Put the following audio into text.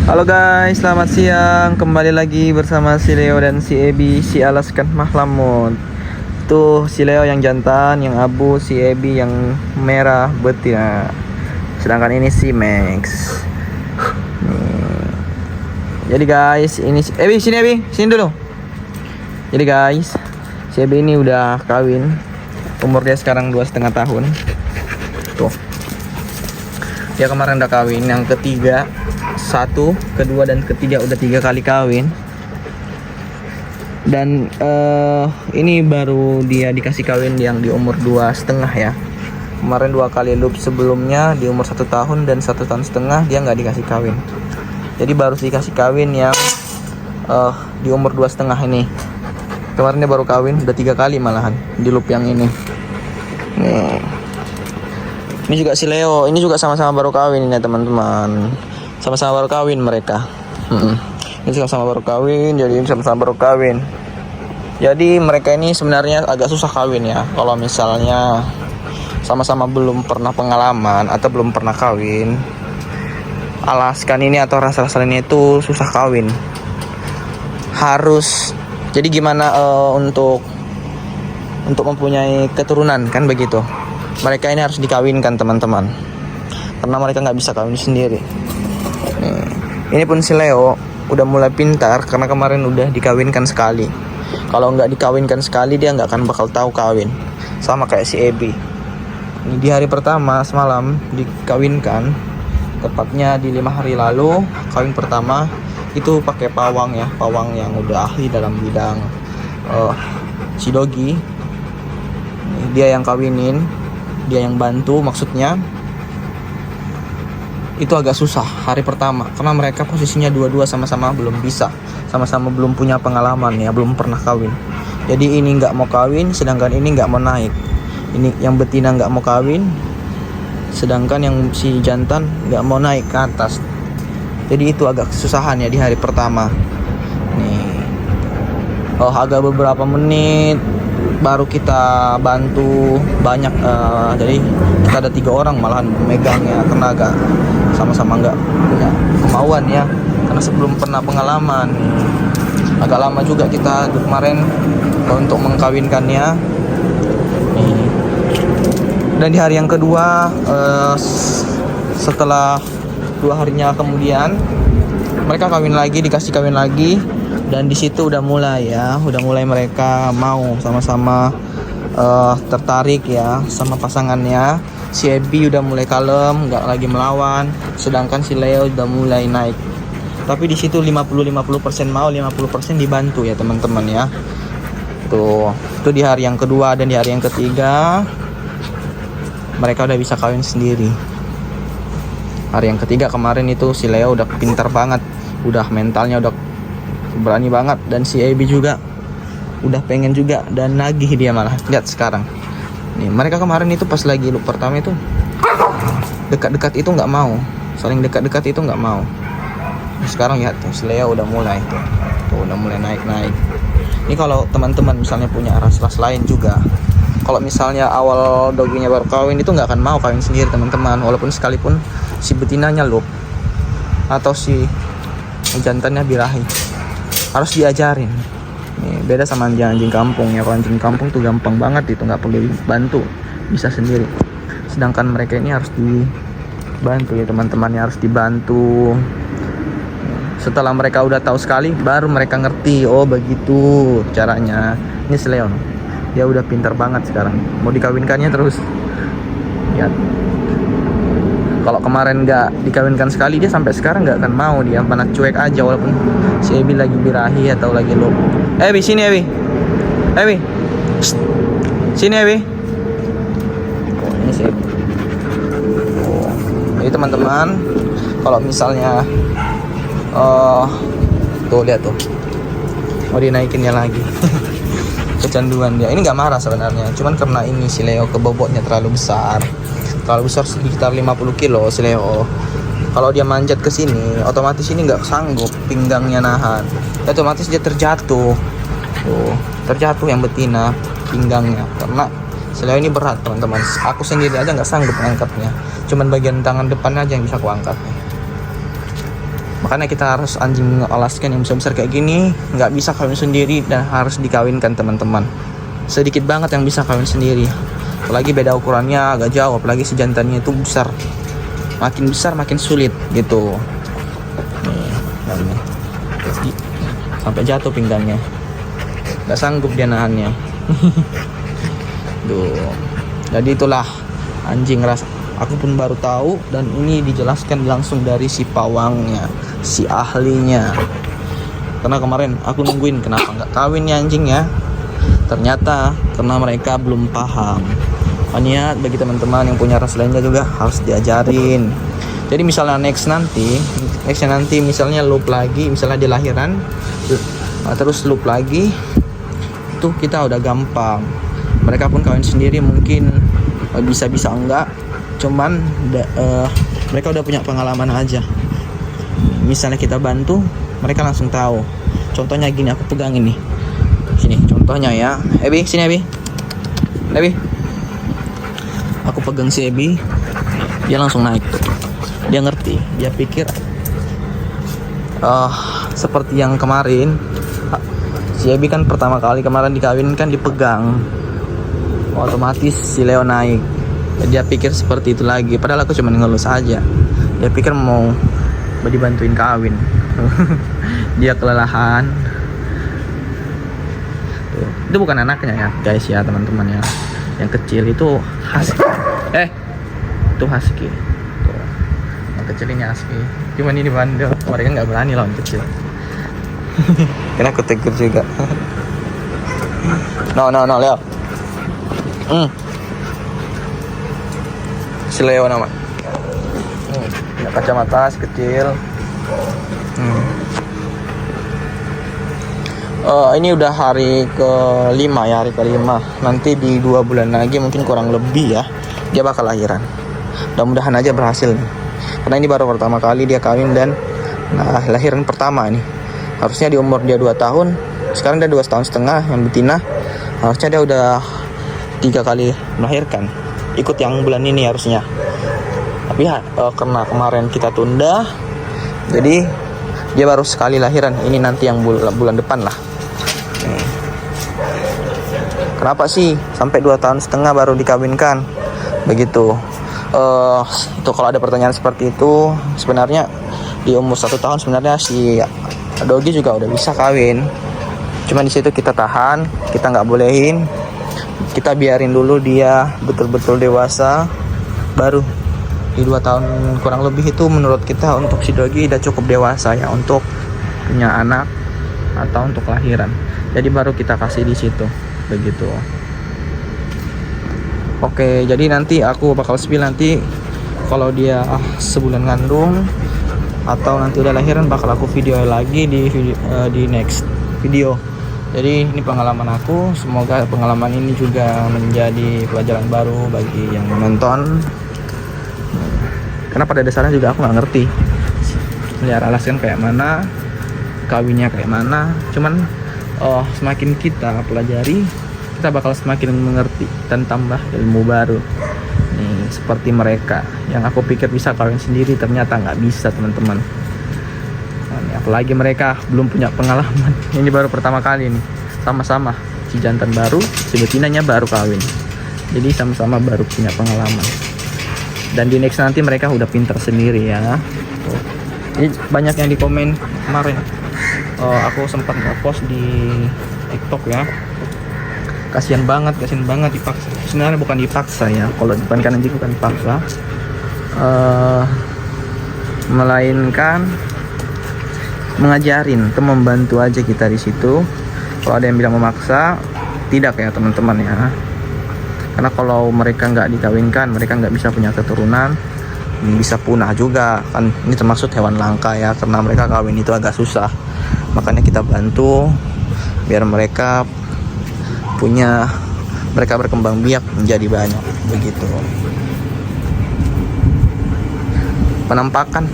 Halo guys, selamat siang. Kembali lagi bersama si Leo dan si Ebi, si Alaskan Mahlamut. Tuh si Leo yang jantan, yang abu, si Ebi yang merah betina. Sedangkan ini si Max. Nih. Jadi guys, ini si Ebi, sini dulu. Jadi guys, si Ebi ini udah kawin. Umur dia sekarang 2,5 tahun. Tuh. Dia kemarin udah kawin yang ketiga. Satu, kedua, dan ketiga udah 3 kali kawin. Dan ini baru dia dikasih kawin yang di umur 2,5 ya. Kemarin 2 kali loop sebelumnya di umur 1 tahun dan 1,5 tahun dia nggak dikasih kawin. Jadi baru dikasih kawin yang di umur 2,5 ini. Kemarin dia baru kawin udah 3 kali malahan di loop yang ini. Nih. Ini juga si Leo, ini juga sama-sama baru kawin ini ya teman-teman. Sama-sama baru kawin mereka. Ini sama-sama baru kawin, jadi sama-sama baru kawin. Jadi mereka ini sebenarnya agak susah kawin ya. Kalau misalnya sama-sama belum pernah pengalaman atau belum pernah kawin, Alaskan ini atau ras-ras ini itu susah kawin. Harus. Jadi gimana untuk mempunyai keturunan kan begitu. Mereka ini harus dikawinkan teman-teman. Karena mereka nggak bisa kawin sendiri. Ini pun si Leo udah mulai pintar karena kemarin udah dikawinkan sekali. Kalau nggak dikawinkan sekali dia nggak akan bakal tahu kawin. Sama kayak si Ebi. Ini di hari pertama semalam dikawinkan, tepatnya di 5 hari lalu kawin pertama itu pakai pawang ya, pawang yang udah ahli dalam bidang sidogi. Dia yang kawinin, dia yang bantu maksudnya. Itu agak susah hari pertama karena mereka posisinya dua-dua sama-sama belum bisa, sama-sama belum punya pengalaman ya, belum pernah kawin. Jadi ini nggak mau kawin, sedangkan ini nggak mau naik. Ini yang betina nggak mau kawin, sedangkan yang si jantan nggak mau naik ke atas. Jadi itu agak kesusahan ya di hari pertama. Nih, agak beberapa menit baru kita bantu banyak. Jadi kita ada 3 orang malahan megangnya karena agak sama-sama nggak punya kemauan ya, karena sebelum pernah pengalaman. Agak lama juga kita kemarin untuk mengkawinkannya. Nih. Dan di hari yang kedua setelah 2 harinya kemudian mereka kawin lagi, dikasih kawin lagi. Dan di situ udah mulai mereka mau sama-sama tertarik ya sama pasangannya. Si Ebi udah mulai kalem, nggak lagi melawan, sedangkan si Leo udah mulai naik. Tapi di situ 50% mau, 50% dibantu ya teman-teman ya. Itu di hari yang kedua. Dan di hari yang ketiga mereka udah bisa kawin sendiri. Hari yang ketiga kemarin itu si Leo udah pintar banget, udah mentalnya udah berani banget, dan si Ebi juga udah pengen juga dan nagih dia malah. Lihat sekarang. Nih, mereka kemarin itu pas lagi loop pertama itu dekat-dekat itu nggak mau, saling dekat-dekat itu nggak mau. Sekarang lihat tuh, si Leo udah mulai tuh udah mulai naik-naik. Ini kalau teman-teman misalnya punya ras-ras lain juga, kalau misalnya awal doginya baru kawin itu nggak akan mau kawin sendiri teman-teman, walaupun sekalipun si betinanya loop atau si jantannya birahi, harus diajarin. Nih, beda sama anjing kampung ya. Kalau anjing kampung tuh gampang banget, itu nggak perlu dibantu, bisa sendiri. Sedangkan mereka ini harus dibantu ya teman-temannya, harus dibantu. Setelah mereka udah tahu sekali, baru mereka ngerti, oh begitu caranya. Ini si Leon, dia udah pintar banget sekarang, mau dikawinkannya terus. Lihat, kalau kemarin nggak dikawinkan sekali, dia sampai sekarang nggak akan mau, dia mana cuek aja walaupun si Ebi lagi birahi atau lagi loop. Ebi sini Ebi, Ebi, sini Ebi. Ini si Ebi. Jadi teman-teman, kalau misalnya tuh lihat tuh, mau dinaikinnya lagi. Kecanduan dia. Ini nggak marah sebenarnya, cuman karena ini si Leo kebobotnya terlalu besar sekitar 50 kilo si Leo. Kalau dia manjat ke sini, otomatis ini nggak sanggup pinggangnya nahan. Otomatis dia terjatuh. Terjatuh yang betina pinggangnya. Karena si Leo ini berat teman-teman. Aku sendiri aja nggak sanggup mengangkatnya. Cuman bagian tangan depannya aja yang bisa kuangkat. Makanya kita harus anjing Alaskan yang besar-besar kayak gini nggak bisa kawin sendiri dan harus dikawinkan teman-teman. Sedikit banget yang bisa kawin sendiri, apalagi beda ukurannya agak jauh, apalagi si jantannya itu besar. Makin besar makin sulit gitu. Nih, sampai jatuh pinggangnya, nggak sanggup dia nahannya. Duh. Jadi itulah anjing ras. Aku pun baru tahu, dan ini dijelaskan langsung dari si pawangnya, si ahlinya. Karena kemarin aku nungguin kenapa nggak kawin ya anjingnya. Ternyata karena mereka belum paham. Makanya bagi teman-teman yang punya ras lainnya juga harus diajarin. Jadi misalnya nextnya nanti misalnya loop lagi, misalnya di lahiran, terus loop lagi, itu kita udah gampang. Mereka pun kawin sendiri mungkin bisa enggak, cuman mereka udah punya pengalaman aja. Misalnya kita bantu, mereka langsung tahu. Contohnya gini, aku pegang ini. Sini contohnya ya. Ebi, sini Ebi. Ebi. Aku pegang si Ebi, dia langsung naik tuh. Dia ngerti, dia pikir seperti yang kemarin. Si Ebi kan pertama kali kemarin dikawinkan dipegang, otomatis si Leo naik. Dia pikir seperti itu lagi, padahal aku cuma ngelus aja. Dia pikir mau dibantuin kawin. Dia kelelahan. Tuh, itu bukan anaknya ya guys ya teman-teman ya. Yang kecil itu husky. Itu husky. Tuh, yang kecil ini husky. Cuman ini bandel, mereka nggak berani lawan kecil. Karena aku tegur juga. No Leo. Si Leo nama. Punya kacamata si kecil. Ini udah hari ke-5 ya, hari ke-5. Nanti di 2 bulan lagi mungkin kurang lebih ya, dia bakal lahiran. Mudah-mudahan aja berhasil nih. Karena ini baru pertama kali dia kawin dan lahiran pertama nih. Harusnya di umur dia 2 tahun, sekarang dia 2,5 tahun yang betina. Harusnya dia udah 3 kali melahirkan. Ikut yang bulan ini harusnya. Tapi karena kemarin kita tunda, jadi dia baru sekali lahiran. Ini nanti yang bulan depan lah. Kenapa sih sampai 2,5 tahun baru dikawinkan? Begitu. Itu kalau ada pertanyaan seperti itu, sebenarnya di umur 1 tahun sebenarnya si Dogi juga udah bisa kawin. Cuma di situ kita tahan, kita nggak bolehin, kita biarin dulu dia betul-betul dewasa, baru di 2 tahun kurang lebih itu menurut kita untuk si Dogi udah cukup dewasa ya untuk punya anak atau untuk lahiran. Jadi baru kita kasih di situ, begitu. Oke, jadi nanti aku bakal spill nanti kalau dia sebulan ngandung atau nanti udah lahiran, bakal aku video lagi di next video. Jadi ini pengalaman aku, semoga pengalaman ini juga menjadi pelajaran baru bagi yang menonton. Karena pada dasarnya juga aku nggak ngerti melihara Alaskan kayak mana, kawinnya kayak mana. Cuman semakin kita pelajari, kita bakal semakin mengerti dan tambah ilmu baru. Nih, seperti mereka yang aku pikir bisa kawin sendiri, ternyata nggak bisa teman-teman. Apalagi mereka belum punya pengalaman. Ini baru pertama kali nih, sama-sama si jantan baru, si betinanya baru kawin. Jadi sama-sama baru punya pengalaman. Dan di next nanti mereka udah pintar sendiri ya. Jadi banyak yang di komen kemarin. Aku sempat nge-post di TikTok ya. Kasihan banget dipaksa. Sebenarnya bukan dipaksa ya. Kalau dibandingkan anjing bukan dipaksa. Melainkan mengajarin atau membantu aja kita di situ. Kalau ada yang bilang memaksa, tidak ya teman-teman ya. Karena kalau mereka nggak dikawinkan, mereka nggak bisa punya keturunan, bisa punah juga kan. Ini termasuk hewan langka ya, karena mereka kawin itu agak susah. Makanya kita bantu biar mereka berkembang biak menjadi banyak, begitu. Penampakan